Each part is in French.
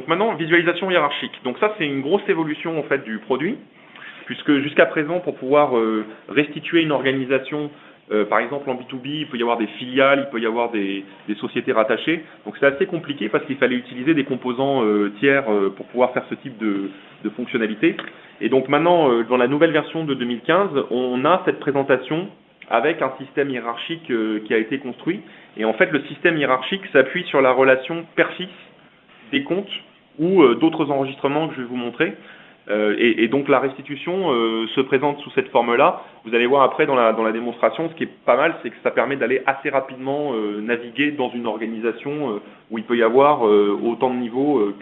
donc maintenant, visualisation hiérarchique. Donc ça, c'est une grosse évolution en fait du produit, puisque jusqu'à présent, pour pouvoir restituer une organisation, par exemple en B2B, il peut y avoir des filiales, il peut y avoir des sociétés rattachées. Donc c'est assez compliqué parce qu'il fallait utiliser des composants tiers pour pouvoir faire ce type de fonctionnalité. Et donc maintenant, dans la nouvelle version de 2015, on a cette présentation avec un système hiérarchique qui a été construit. Et en fait, le système hiérarchique s'appuie sur la relation père-fils des comptes ou d'autres enregistrements que je vais vous montrer. Et donc la restitution se présente sous cette forme-là. Vous allez voir après dans la démonstration, ce qui est pas mal, c'est que ça permet d'aller assez rapidement naviguer dans une organisation où il peut y avoir autant de niveaux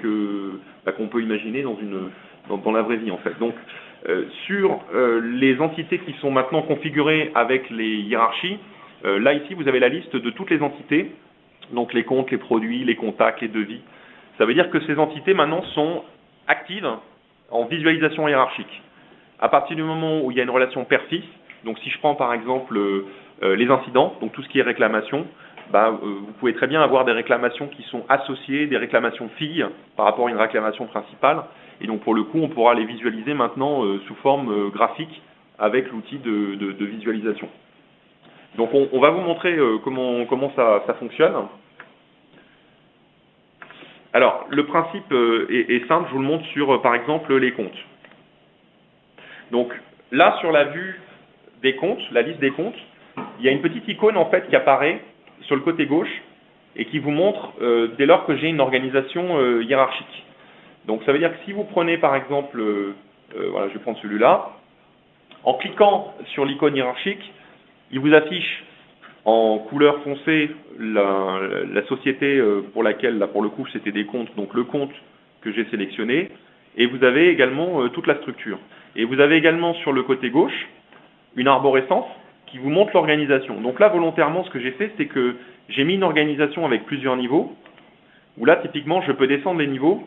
qu'on peut imaginer dans la vraie vie en fait. Donc sur les entités qui sont maintenant configurées avec les hiérarchies, là ici vous avez la liste de toutes les entités, donc les comptes, les produits, les contacts, les devis. Ça veut dire que ces entités maintenant sont actives en visualisation hiérarchique. À partir du moment où il y a une relation père-fils, donc si je prends par exemple les incidents, donc tout ce qui est réclamation, vous pouvez très bien avoir des réclamations qui sont associées, des réclamations filles par rapport à une réclamation principale. Et donc pour le coup, on pourra les visualiser maintenant sous forme graphique avec l'outil de visualisation. Donc on va vous montrer comment ça fonctionne. Alors, le principe est simple, je vous le montre sur, par exemple, les comptes. Donc, là, sur la vue des comptes, la liste des comptes, il y a une petite icône, en fait, qui apparaît sur le côté gauche et qui vous montre, dès lors que j'ai une organisation hiérarchique. Donc, ça veut dire que si vous prenez, par exemple, voilà, je vais prendre celui-là, en cliquant sur l'icône hiérarchique, il vous affiche en couleur foncée la société pour laquelle, là pour le coup, c'était des comptes, donc le compte que j'ai sélectionné, et vous avez également toute la structure. Et vous avez également sur le côté gauche une arborescence qui vous montre l'organisation. Donc là, volontairement, ce que j'ai fait, c'est que j'ai mis une organisation avec plusieurs niveaux, où là, typiquement, je peux descendre les niveaux,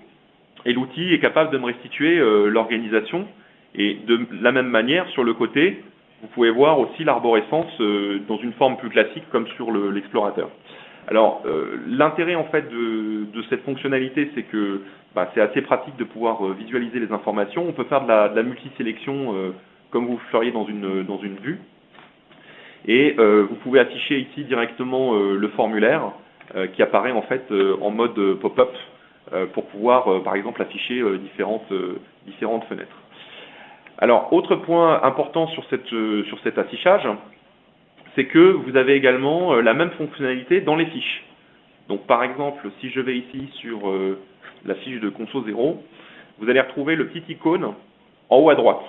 et l'outil est capable de me restituer l'organisation. Et de la même manière, sur le côté, vous pouvez voir aussi l'arborescence dans une forme plus classique comme sur l'explorateur. Alors, l'intérêt en fait de cette fonctionnalité, c'est que c'est assez pratique de pouvoir visualiser les informations. On peut faire de la multisélection comme vous le feriez dans une vue. Et vous pouvez afficher ici directement le formulaire qui apparaît en fait en mode pop-up pour pouvoir, par exemple, afficher différentes fenêtres. Alors, autre point important sur cet affichage, c'est que vous avez également la même fonctionnalité dans les fiches. Donc, par exemple, si je vais ici sur la fiche de Conso 0, vous allez retrouver le petit icône en haut à droite.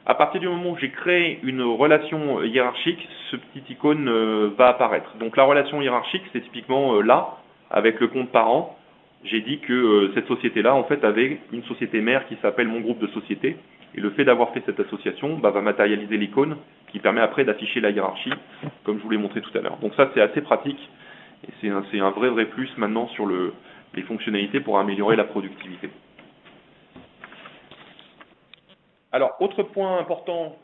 À partir du moment où j'ai créé une relation hiérarchique, ce petit icône va apparaître. Donc, la relation hiérarchique, c'est typiquement là, avec le compte parent. J'ai dit que cette société-là, en fait, avait une société mère qui s'appelle mon groupe de sociétés. Et le fait d'avoir fait cette association va matérialiser l'icône qui permet après d'afficher la hiérarchie, comme je vous l'ai montré tout à l'heure. Donc ça, c'est assez pratique et c'est un vrai plus maintenant sur les fonctionnalités pour améliorer la productivité. Alors, autre point important